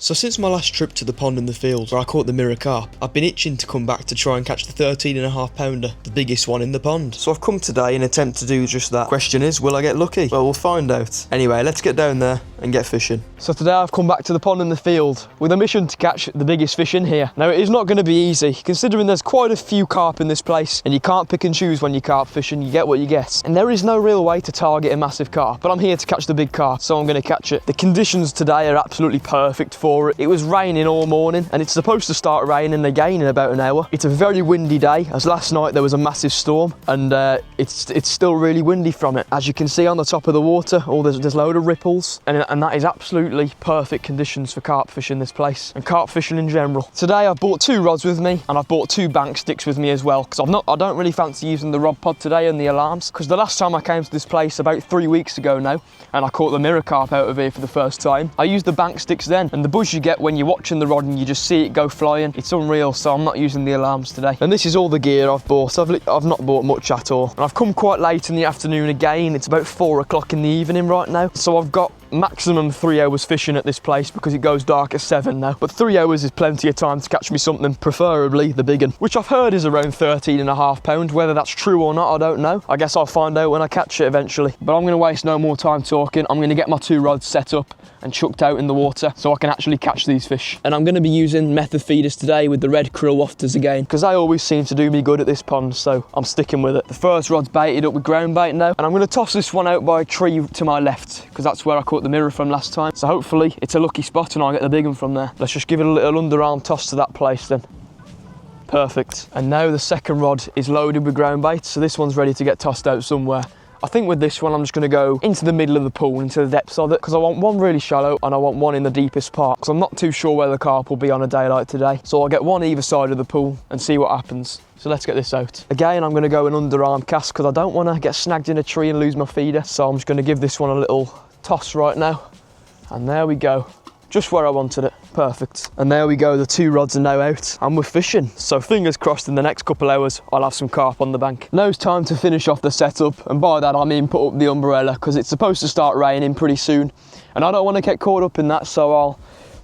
So since my last trip to the pond in the field where I caught the mirror carp, I've been itching to come back to try and catch the 13.5 pounder, the biggest one in the pond. So I've come today in an attempt to do just that. Question is, will I get lucky? Well, we'll find out. Anyway, let's get down there and get fishing. So today I've come back to the pond in the field with a mission to catch the biggest fish in here. Now it is not going to be easy, considering there's quite a few carp in this place and you can't pick and choose when you carp fishing, you get what you get. And there is no real way to target a massive carp, but I'm here to catch the big carp, so I'm going to catch it. The conditions today are absolutely perfect for it. It was raining all morning and it's supposed to start raining again in about an hour. It's a very windy day, as last night there was a massive storm and it's still really windy from it. As you can see on the top of the water, there's a load of ripples and that is absolutely perfect conditions for carp fishing in this place and carp fishing in general. Today I've bought 2 rods with me and I've bought 2 bank sticks with me as well, because I don't really fancy using the rod pod today and the alarms, because the last time I came to this place about 3 weeks ago now and I caught the mirror carp out of here for the first time, I used the bank sticks then, and the buzz you get when you're watching the rod and you just see it go flying, it's unreal. So I'm not using the alarms today. And this is all the gear I've bought. I've not bought much at all, and I've come quite late in the afternoon again. It's about 4 o'clock in the evening right now, so I've got maximum 3 hours fishing at this place because it goes dark at 7 now, but 3 hours is plenty of time to catch me something, preferably the big one, which I've heard is around 13.5 pound. Whether that's true or not, I don't know. I guess I'll find out when I catch it eventually, but I'm going to waste no more time talking. I'm going to get my 2 rods set up and chucked out in the water so I can actually catch these fish. And I'm going to be using method feeders today with the red krill wafters again, because they always seem to do me good at this pond, so I'm sticking with it. The first rod's baited up with ground bait now, and I'm going to toss this one out by a tree to my left because that's where I caught the mirror from last time, so hopefully it's a lucky spot and I'll get the big one from there. Let's just give it a little underarm toss to that place then. Perfect. And now the second rod is loaded with ground bait, so this one's ready to get tossed out somewhere. I think with this one I'm just going to go into the middle of the pool, into the depths of it, because I want one really shallow and I want one in the deepest part, because I'm not too sure where the carp will be on a day like today. So I'll get one either side of the pool and see what happens. So let's get this out. Again, I'm going to go an underarm cast because I don't want to get snagged in a tree and lose my feeder. So I'm just going to give this one a little toss right now. And there we go. Just where I wanted it. Perfect. And there we go, the 2 rods are now out and we're fishing. So fingers crossed in the next couple hours I'll have some carp on the bank. Now it's time to finish off the setup, and by that I mean put up the umbrella, because it's supposed to start raining pretty soon and I don't want to get caught up in that, so I'll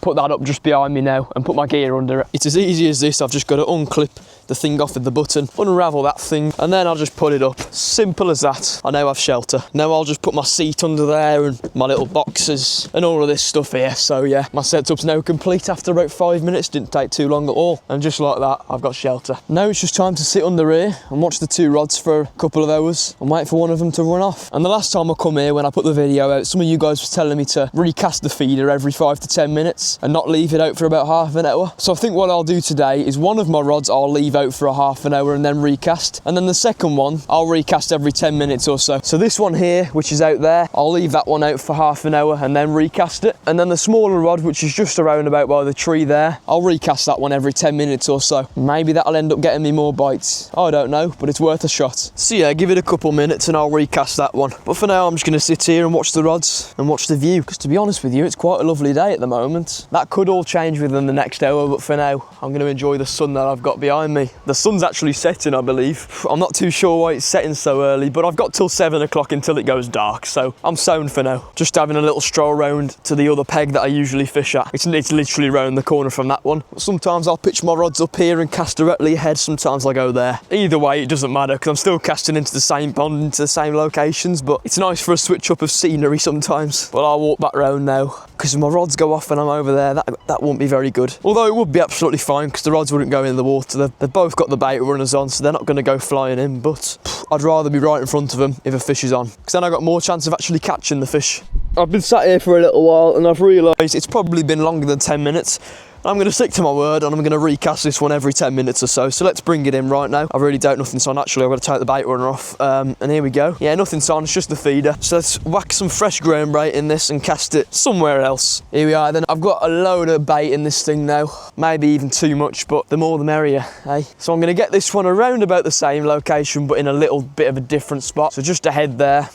put that up just behind me now and put my gear under it. It's as easy as this. I've just got to unclip the thing off with the button, unravel that thing, and then I'll just put it up. Simple as that. I now have shelter. Now I'll just put my seat under there and my little boxes and all of this stuff here. So yeah, my setup's now complete after about 5 minutes. Didn't take too long at all. And just like that, I've got shelter. Now it's just time to sit under here and watch the 2 rods for a couple of hours and wait for one of them to run off. And the last time I come here, when I put the video out, some of you guys were telling me to recast the feeder every 5 to 10 minutes and not leave it out for about half an hour. So I think what I'll do today is one of my rods I'll leave out for a half an hour and then recast, and then the second one I'll recast every 10 minutes or so. So this one here, which is out there, I'll leave that one out for half an hour and then recast it. And then the smaller rod, which is just around about by the tree there, I'll recast that one every 10 minutes or so. Maybe that'll end up getting me more bites. I don't know, but it's worth a shot. So yeah, give it a couple minutes and I'll recast that one. But for now I'm just going to sit here and watch the rods and watch the view, because to be honest with you, it's quite a lovely day at the moment. That could all change within the next hour, but for now I'm going to enjoy the sun that I've got behind me. The sun's actually setting, I believe. I'm not too sure why it's setting so early, but I've got till 7 o'clock until it goes dark, so I'm sound for now. Just having a little stroll round to the other peg that I usually fish at. It's literally round the corner from that one. Sometimes I'll pitch my rods up here and cast directly ahead, sometimes I go there. Either way, it doesn't matter, because I'm still casting into the same pond, into the same locations, but it's nice for a switch up of scenery sometimes. But I'll walk back round now, because if my rods go off and I'm over there, that won't be very good. Although it would be absolutely fine, because the rods wouldn't go in the water. They've both got the bait runners on, so they're not going to go flying in, but I'd rather be right in front of them if a fish is on, because then I've got more chance of actually catching the fish. I've been sat here for a little while and I've realised it's probably been longer than 10 minutes. I'm going to stick to my word and I'm going to recast this one every 10 minutes or so. So let's bring it in right now. I really doubt nothing's on. Actually, I've got to take the bait runner off. And here we go. Yeah, nothing's on. It's just the feeder. So let's whack some fresh ground bait in this and cast it somewhere else. Here we are then. I've got a load of bait in this thing now. Maybe even too much, but the more the merrier, eh? So I'm going to get this one around about the same location, but in a little bit of a different spot. So just ahead there.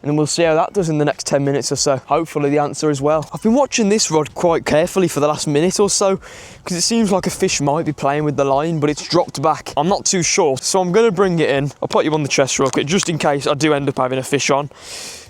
And then we'll see how that does in the next 10 minutes or so. Hopefully the answer is well. I've been watching this rod quite carefully for the last minute or so, because it seems like a fish might be playing with the line, but it's dropped back. I'm not too sure, so I'm going to bring it in. I'll put you on the chest real quick, just in case I do end up having a fish on.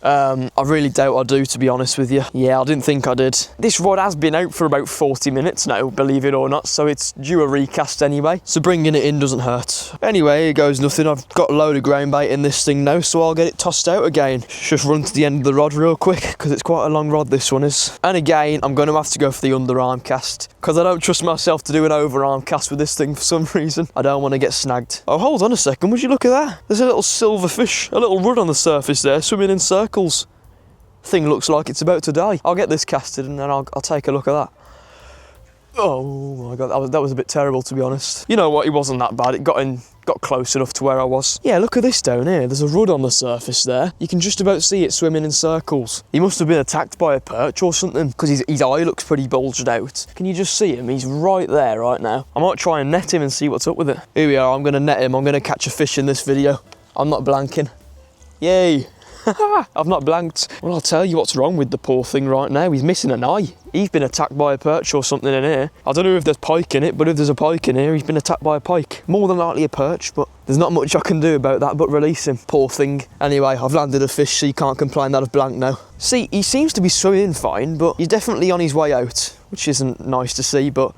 I really doubt I do, to be honest with you. Yeah, I didn't think I did. This rod has been out for about 40 minutes now, believe it or not, so it's due a recast anyway. So bringing it in doesn't hurt. Anyway, here goes nothing. I've got a load of ground bait in this thing now, so I'll get it tossed out again. Just run to the end of the rod real quick, because it's quite a long rod, this one is. And again, I'm going to have to go for the underarm cast, because I don't trust myself to do an overarm cast with this thing for some reason. I don't want to get snagged. Oh, hold on a second, would you look at that? There's a little silver fish, a little rudd on the surface there, swimming in circles. Thing looks like it's about to die. I'll get this casted and then I'll take a look at that. Oh my god, that was a bit terrible, to be honest. You know what, it wasn't that bad. It got close enough to where I was. Yeah, look at this down here. There's a rudd on the surface there. You can just about see it swimming in circles. He must have been attacked by a perch or something, because his eye looks pretty bulged out. Can you just see him? He's right there right now. I might try and net him and see what's up with it. Here we are, I'm gonna net him. I'm gonna catch a fish in this video. I'm not blanking. Yay. I've not blanked. Well, I'll tell you what's wrong with the poor thing right now. He's missing an eye. He's been attacked by a perch or something in here. I don't know if there's pike in it, but if there's a pike in here, he's been attacked by a pike. More than likely a perch, but there's not much I can do about that but release him. Poor thing. Anyway, I've landed a fish, so you can't complain that I've blanked now. See, he seems to be swimming fine, but he's definitely on his way out, which isn't nice to see, but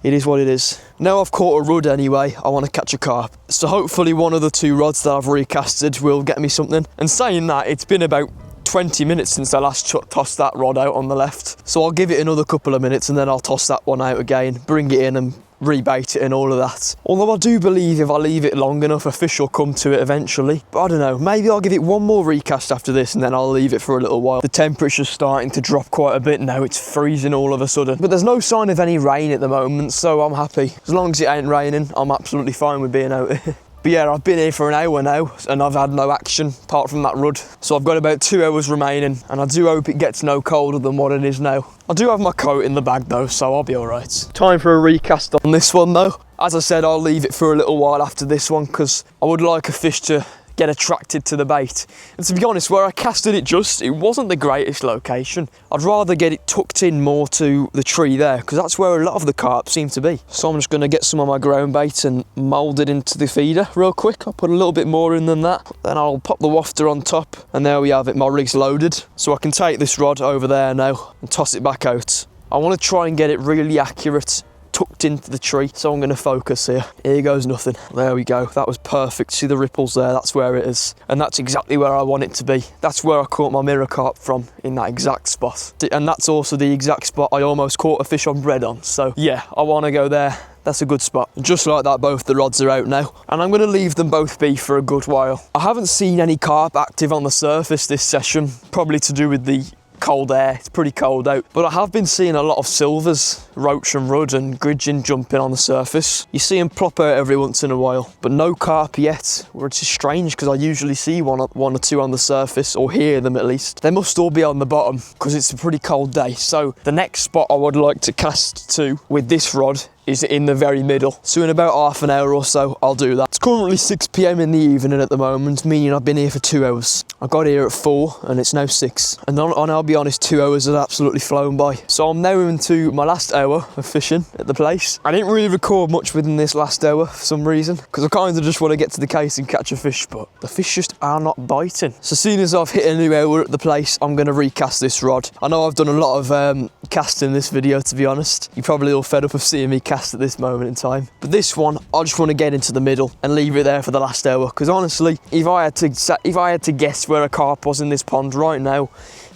it is what it is. Now I've caught a rudd anyway, I want to catch a carp. So hopefully one of the two rods that I've recasted will get me something. And saying that, it's been about 20 minutes since I last tossed that rod out on the left. So I'll give it another couple of minutes and then I'll toss that one out again, bring it in and rebait it and all of that. Although I do believe if I leave it long enough, a fish will come to it eventually. But I don't know, maybe I'll give it one more recast after this and then I'll leave it for a little while. The temperature's starting to drop quite a bit now, it's freezing all of a sudden. But there's no sign of any rain at the moment, so I'm happy. As long as it ain't raining, I'm absolutely fine with being out here. But yeah, I've been here for an hour now and I've had no action apart from that rudd. So I've got about 2 hours remaining and I do hope it gets no colder than what it is now. I do have my coat in the bag though, so I'll be all right. Time for a recast on this one though. As I said, I'll leave it for a little while after this one because I would like a fish to get attracted to the bait. And to be honest, where I casted it wasn't the greatest location. I'd rather get it tucked in more to the tree there because that's where a lot of the carp seem to be. So I'm just going to get some of my ground bait and mould it into the feeder real quick. I'll put a little bit more in than that. Then I'll pop the wafter on top and there we have it, my rig's loaded. So I can take this rod over there now and toss it back out. I want to try and get it really accurate, tucked into the tree, so I'm going to focus here. Here goes nothing. There we go, that was perfect. See the ripples there, that's where it is. And that's exactly where I want it to be. That's where I caught my mirror carp from, in that exact spot. And that's also the exact spot I almost caught a fish on bread on. So yeah, I want to go there. That's a good spot. And just like that, both the rods are out now. And I'm going to leave them both be for a good while. I haven't seen any carp active on the surface this session, probably to do with the cold air. It's pretty cold out, but I have been seeing a lot of silvers, roach and rudd and gridgeon jumping on the surface. You see them plop out every once in a while, but no carp yet, which is strange because I usually see one or two on the surface, or hear them at least. They must all be on the bottom because it's a pretty cold day. So the next spot I would like to cast to with this rod is in the very middle. So in about half an hour or so, I'll do that. It's currently 6 PM in the evening at the moment, meaning I've been here for 2 hours. I got here at 4 and it's now 6. And I'll be honest, 2 hours has absolutely flown by. So I'm now into my last hour of fishing at the place. I didn't really record much within this last hour for some reason, because I kind of just want to get to the case and catch a fish, but the fish just are not biting. So as soon as I've hit a new hour at the place, I'm going to recast this rod. I know I've done a lot of casting in this video, to be honest. You're probably all fed up of seeing me cast at this moment in time, but this one I just want to get into the middle and leave it there for the last hour, because honestly, if I had to guess where a carp was in this pond right now,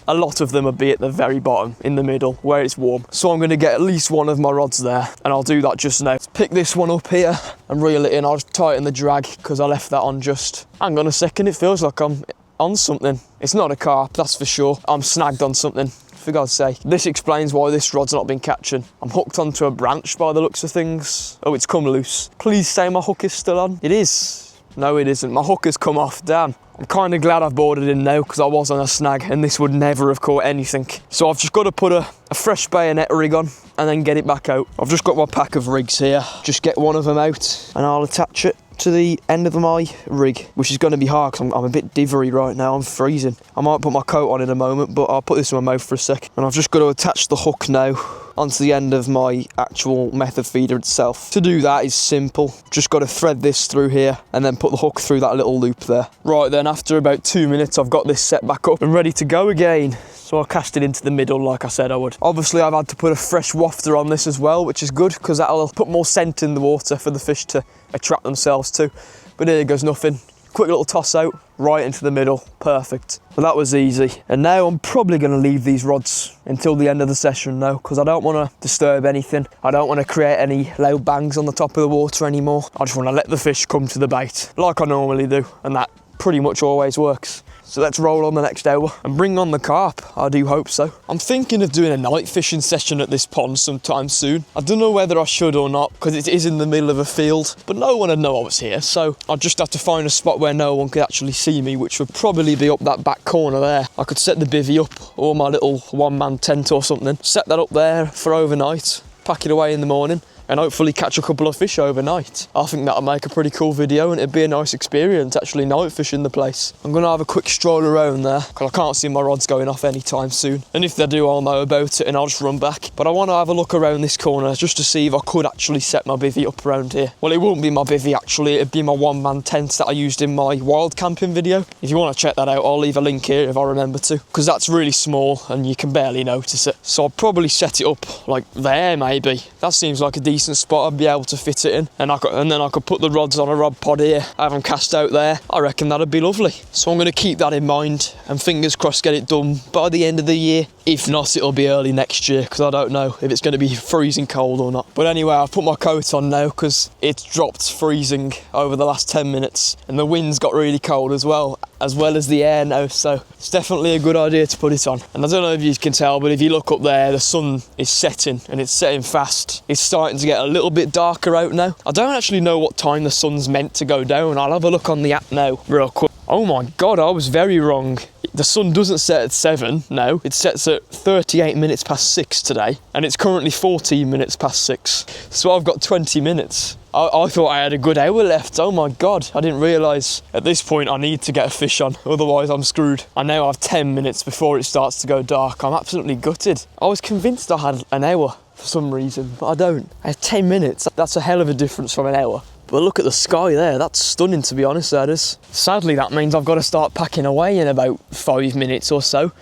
a lot of them would be at the very bottom in the middle where it's warm. So I'm going to get at least one of my rods there, and I'll do that just now. Let's pick this one up here and reel it in. I'll just tighten the drag because I left that on just. Hang on a second, it feels like I'm on something. It's not a carp, that's for sure. I'm snagged on something, for God's sake. This explains why this rod's not been catching. I'm hooked onto a branch by the looks of things. Oh, it's come loose. Please say my hook is still on. It is. No, it isn't. My hook has come off. Damn. I'm kind of glad I've boarded in now because I was on a snag and this would never have caught anything. So I've just got to put a fresh bayonet rig on and then get it back out. I've just got my pack of rigs here. Just get one of them out and I'll attach it to the end of my rig, which is going to be hard because I'm a bit divery right now. I'm freezing. I might put my coat on in a moment, but I'll put this in my mouth for a sec. And I've just got to attach the hook now onto the end of my actual method feeder itself. To do that is simple. Just got to thread this through here and then put the hook through that little loop there. Right then, after about 2 minutes, I've got this set back up and ready to go again. So I'll cast it into the middle like I said I would. Obviously I've had to put a fresh wafter on this as well, which is good because that'll put more scent in the water for the fish to attract themselves to. But here goes nothing. Quick little toss out, right into the middle, perfect. Well, that was easy. And now I'm probably going to leave these rods until the end of the session now, because I don't want to disturb anything. I don't want to create any loud bangs on the top of the water anymore. I just want to let the fish come to the bait, like I normally do, and that pretty much always works. So let's roll on the next hour and bring on the carp. I do hope so. I'm thinking of doing a night fishing session at this pond sometime soon. I don't know whether I should or not, because it is in the middle of a field, but no one would know I was here, so I'll just have to find a spot where no one could actually see me, which would probably be up that back corner there. I could set the bivvy up, or my little one-man tent or something, set that up there for overnight, pack it away in the morning, and hopefully catch a couple of fish overnight. I think that'll make a pretty cool video, and it'd be a nice experience actually night fishing the place. I'm gonna have a quick stroll around there because I can't see my rods going off anytime soon. And if they do, I'll know about it and I'll just run back. But I want to have a look around this corner just to see if I could actually set my bivvy up around here. Well, it wouldn't be my bivvy actually, it'd be my one-man tent that I used in my wild camping video. If you want to check that out, I'll leave a link here if I remember to, because that's really small and you can barely notice it. So I'll probably set it up like there maybe. That seems like a decent spot I'd be able to fit it in, and then I could put the rods on a rod pod here, have them cast out there. I reckon that'd be lovely. So I'm going to keep that in mind and fingers crossed get it done by the end of the year. If not, it'll be early next year because I don't know if it's going to be freezing cold or not. But anyway, I've put my coat on now because it's dropped freezing over the last 10 minutes and the wind's got really cold as well as the air now, so it's definitely a good idea to put it on. And I don't know if you can tell, but if you look up there, the sun is setting and it's setting fast. It's starting to get a little bit darker out now. I don't actually know what time the sun's meant to go down. I'll have a look on the app now real quick. Oh my god, I was very wrong. The sun doesn't set at 7 now, it sets at 38 minutes past 6 today, and it's currently 14 minutes past 6. So I've got 20 minutes. I thought I had a good hour left. Oh my god, I didn't realise. At this point I need to get a fish on, otherwise I'm screwed. I now have 10 minutes before it starts to go dark. I'm absolutely gutted. I was convinced I had an hour for some reason, but I don't. I have 10 minutes. That's a hell of a difference from an hour. But look at the sky there, that's stunning to be honest, that is. Sadly that means I've got to start packing away in about 5 minutes or so.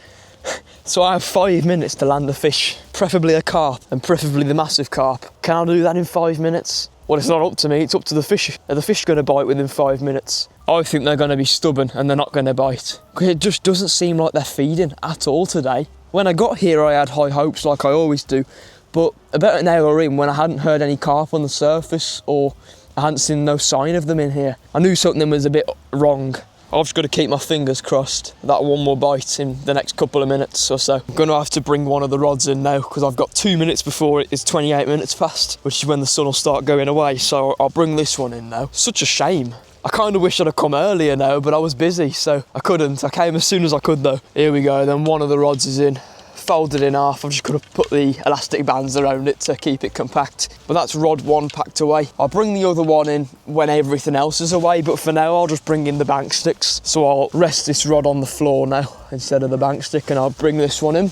So I have 5 minutes to land a fish, preferably a carp, and preferably the massive carp. Can I do that in 5 minutes? Well, it's not up to me, it's up to the fish. Are the fish going to bite within 5 minutes? I think they're going to be stubborn and they're not going to bite. Because it just doesn't seem like they're feeding at all today. When I got here I had high hopes like I always do, but about an hour in, when I hadn't heard any carp on the surface or I hadn't seen no sign of them in here, I knew something was a bit wrong. I've just got to keep my fingers crossed that one more bite in the next couple of minutes or so. I'm going to have to bring one of the rods in now because I've got 2 minutes before it's 28 minutes past, which is when the sun will start going away, so I'll bring this one in now. Such a shame. I kind of wish I'd have come earlier now, but I was busy, so I couldn't. I came as soon as I could though. Here we go, then one of the rods is in. Folded in half. I've just got to put the elastic bands around it to keep it compact. But that's rod one packed away. I'll bring the other one in when everything else is away, but for now I'll just bring in the bank sticks. So I'll rest this rod on the floor now instead of the bank stick, and I'll bring this one in.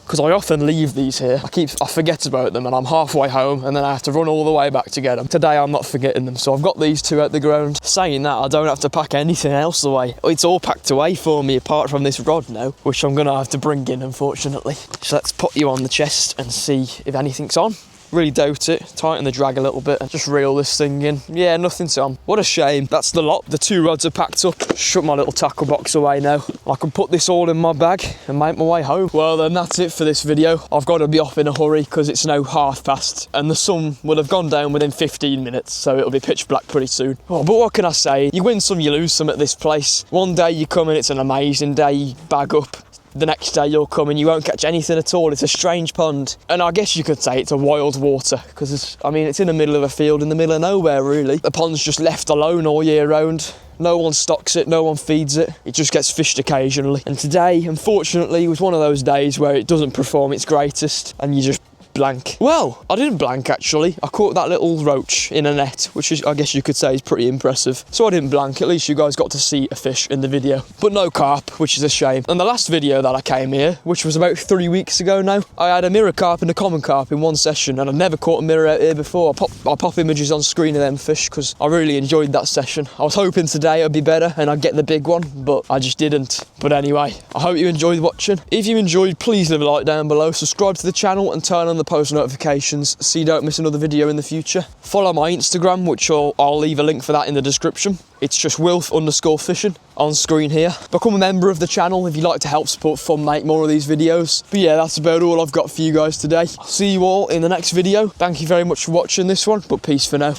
Because I often leave these here. I forget about them and I'm halfway home and then I have to run all the way back to get them. Today I'm not forgetting them, so I've got these two at the ground. Saying that, I don't have to pack anything else away. It's all packed away for me apart from this rod now, which I'm gonna have to bring in unfortunately. So let's put you on the chest and see if anything's on. Really doubt it. Tighten the drag a little bit and just reel this thing in. Yeah, nothing's on. What a shame. That's the lot. The two rods are packed up. Shut my little tackle box away now. I can put this all in my bag and make my way home. Well then, that's it for this video. I've got to be off in a hurry because it's now past and the sun will have gone down within 15 minutes, so it'll be pitch black pretty soon. Oh, but what can I say? You win some, you lose some at this place. One day you come in, it's an amazing day, you bag up. The next day you'll come and you won't catch anything at all. It's a strange pond, and I guess you could say it's a wild water because it's in the middle of a field in the middle of nowhere really. The pond's just left alone all year round. No one stocks it, no one feeds it. It just gets fished occasionally. And today, unfortunately, was one of those days where it doesn't perform its greatest and you just blank. Well, I didn't blank actually. I caught that little roach in a net, which is, I guess you could say, is pretty impressive. So I didn't blank. At least you guys got to see a fish in the video. But no carp, which is a shame. And the last video that I came here, which was about 3 weeks ago now, I had a mirror carp and a common carp in one session, and I've never caught a mirror out here before. I'll pop images on screen of them fish because I really enjoyed that session. I was hoping today it'd be better and I'd get the big one, but I just didn't. But anyway, I hope you enjoyed watching. If you enjoyed, please leave a like down below, subscribe to the channel and turn on the post notifications so you don't miss another video in the future. Follow my Instagram, which I'll leave a link for that in the description. It's just wilf_fishing on screen here. Become a member of the channel if you'd like to help support Fun make more of these videos. But yeah, that's about all I've got for you guys today. I'll see you all in the next video. Thank you very much for watching this one, but peace for now.